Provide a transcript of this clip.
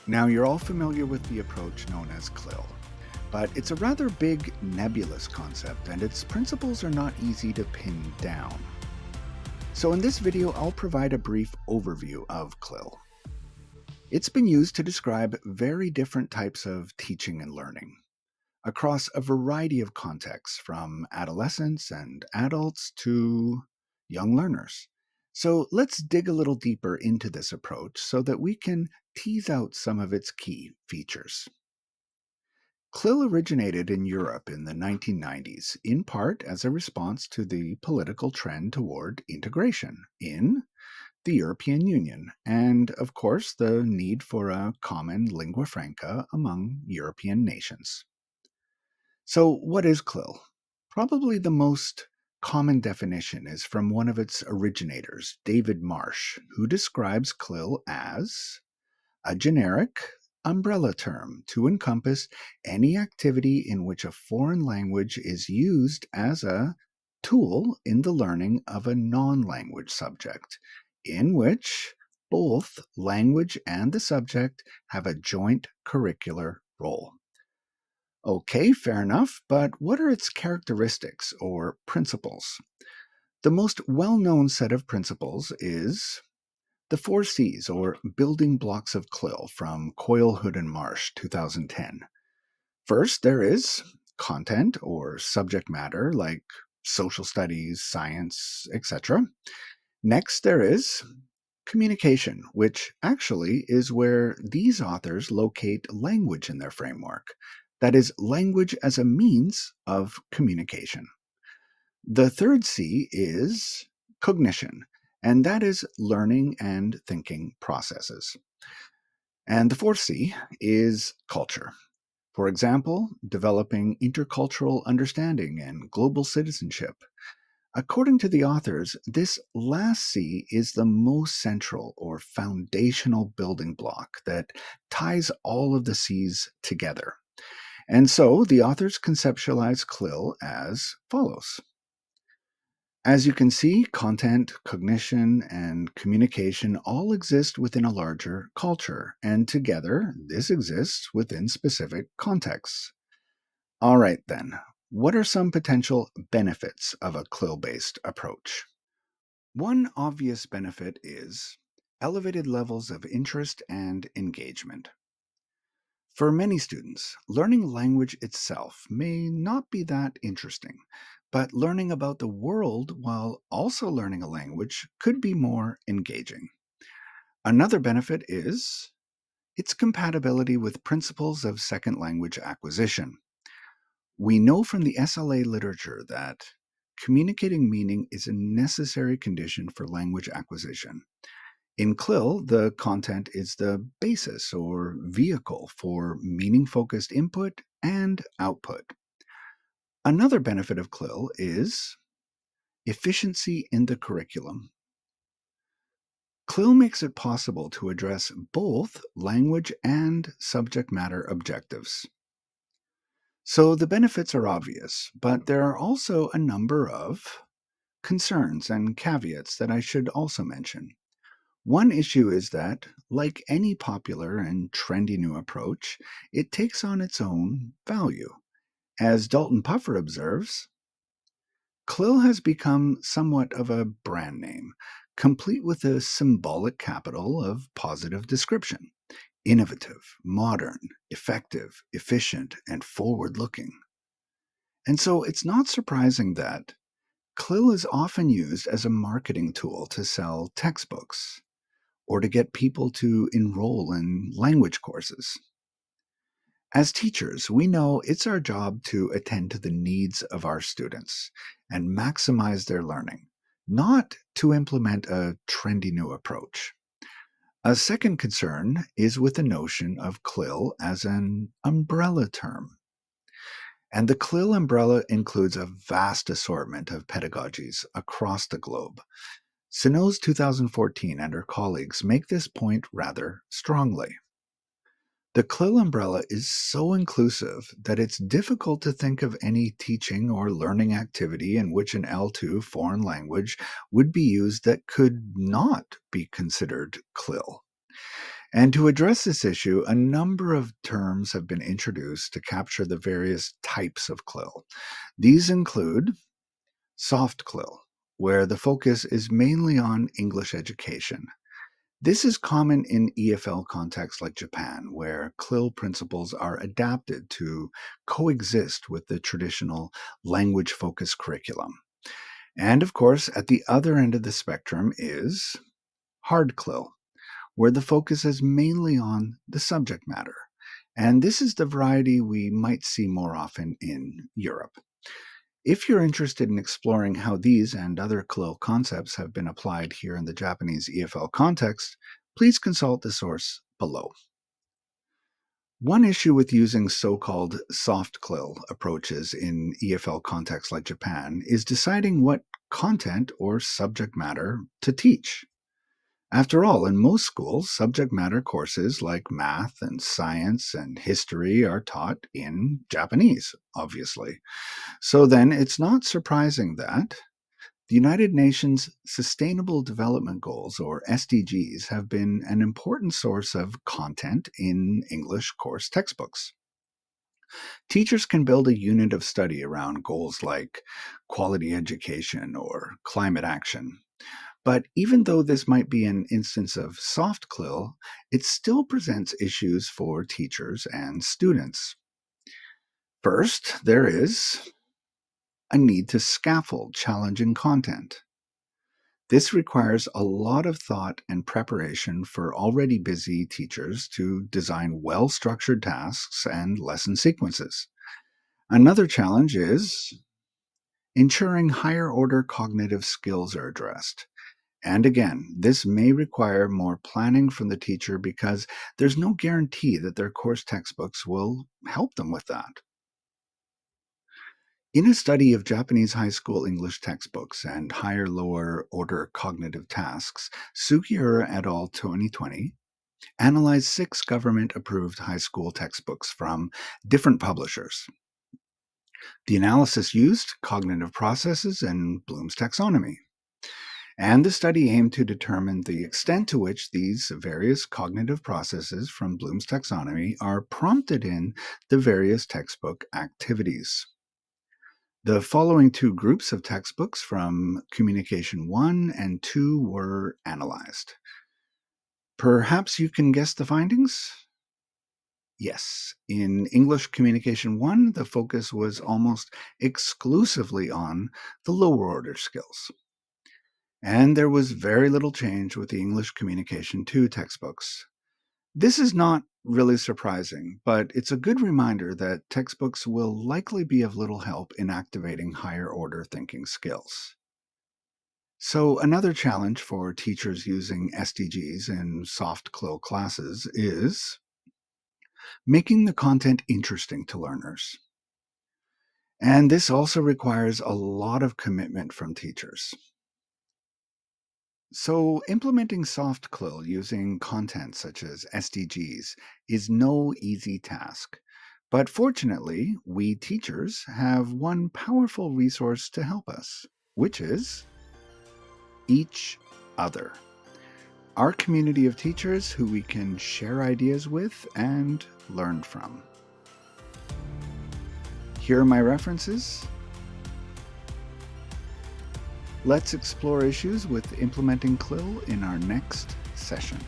Now, you're all familiar with the approach known as CLIL, but it's a rather big, nebulous concept, and its principles are not easy to pin down. So, in this video, I'll provide a brief overview of CLIL. It's been used to describe very different types of teaching and learning across a variety of contexts, from adolescents and adults to young learners. So, let's dig a little deeper into this approach so that we can tease out some of its key features. CLIL originated in Europe in the 1990s, in part as a response to the political trend toward integration in the European Union, and of course, the need for a common lingua franca among European nations. So, what is CLIL? Probably the most common definition is from one of its originators, David Marsh, who describes CLIL as a generic umbrella term to encompass any activity in which a foreign language is used as a tool in the learning of a non language subject, in which both language and the subject have a joint curricular role. Okay, fair enough, but what are its characteristics or principles? The most well known set of principles is the four C's, or building blocks of CLIL, from Coyle, Hood, and Marsh, 2010. First, there is content or subject matter like social studies, science, etc. Next, there is communication, which actually is where these authors locate language in their framework. That is, language as a means of communication. The third C is cognition, and that is learning and thinking processes. And the fourth C is culture. For example, developing intercultural understanding and global citizenship. According to the authors, this last C is the most central or foundational building block that ties all of the C's together. And so the authors conceptualize CLIL as follows. As you can see, content, cognition, and communication all exist within a larger culture, and together, this exists within specific contexts. All right, then, what are some potential benefits of a CLIL based approach? One obvious benefit is elevated levels of interest and engagement. For many students, learning language itself may not be that interesting, but learning about the world while also learning a language could be more engaging. Another benefit is its compatibility with principles of second language acquisition. We know from the SLA literature that communicating meaning is a necessary condition for language acquisition. In CLIL, the content is the basis or vehicle for meaning focused input and output. Another benefit of CLIL is efficiency in the curriculum. CLIL makes it possible to address both language and subject matter objectives. So the benefits are obvious, but there are also a number of concerns and caveats that I should also mention. One issue is that, like any popular and trendy new approach, it takes on its own value. As Dalton Puffer observes, CLIL has become somewhat of a brand name, complete with a symbolic capital of positive description: innovative, modern, effective, efficient, and forward looking. And so it's not surprising that CLIL is often used as a marketing tool to sell textbooks or to get people to enroll in language courses. As teachers, we know it's our job to attend to the needs of our students and maximize their learning, not to implement a trendy new approach. A second concern is with the notion of CLIL as an umbrella term. And the CLIL umbrella includes a vast assortment of pedagogies across the globe. Sinose 2014 and her colleagues make this point rather strongly. The CLIL umbrella is so inclusive that it's difficult to think of any teaching or learning activity in which an L2 foreign language would be used that could not be considered CLIL. And to address this issue, a number of terms have been introduced to capture the various types of CLIL. These include soft CLIL, where the focus is mainly on English education. This is common in EFL contexts like Japan, where CLIL principles are adapted to coexist with the traditional language focused curriculum. And of course, at the other end of the spectrum is hard CLIL, where the focus is mainly on the subject matter. And this is the variety we might see more often in Europe. If you're interested in exploring how these and other CLIL concepts have been applied here in the Japanese EFL context, please consult the source below. One issue with using so-called soft CLIL approaches in EFL contexts like Japan is deciding what content or subject matter to teach. After all, in most schools, subject matter courses like math and science and history are taught in Japanese, obviously. So then it's not surprising that the United Nations Sustainable Development Goals, or SDGs, have been an important source of content in English course textbooks. Teachers can build a unit of study around goals like quality education or climate action. But even though this might be an instance of soft CLIL, it still presents issues for teachers and students. First, there is a need to scaffold challenging content. This requires a lot of thought and preparation for already busy teachers to design well structured tasks and lesson sequences. Another challenge is ensuring higher order cognitive skills are addressed. And again, this may require more planning from the teacher because there's no guarantee that their course textbooks will help them with that. In a study of Japanese high school English textbooks and higher lower order cognitive tasks, Sugiura et al. 2020 analyzed 6 government approved high school textbooks from different publishers. The analysis used cognitive processes and Bloom's taxonomy. And the study aimed to determine the extent to which these various cognitive processes from Bloom's taxonomy are prompted in the various textbook activities. The following 2 groups of textbooks from Communication 1 and 2 were analyzed. Perhaps you can guess the findings? Yes. In English Communication 1, the focus was almost exclusively on the lower order skills. And there was very little change with the English Communication 2 textbooks. This is not really surprising, but it's a good reminder that textbooks will likely be of little help in activating higher order thinking skills. So, another challenge for teachers using SDGs in soft CLIL classes is making the content interesting to learners. And this also requires a lot of commitment from teachers. So, implementing soft CLIL using content such as SDGs is no easy task. But fortunately, we teachers have one powerful resource to help us, which is each other. Our community of teachers who we can share ideas with and learn from. Here are my references. Let's explore issues with implementing CLIL in our next session.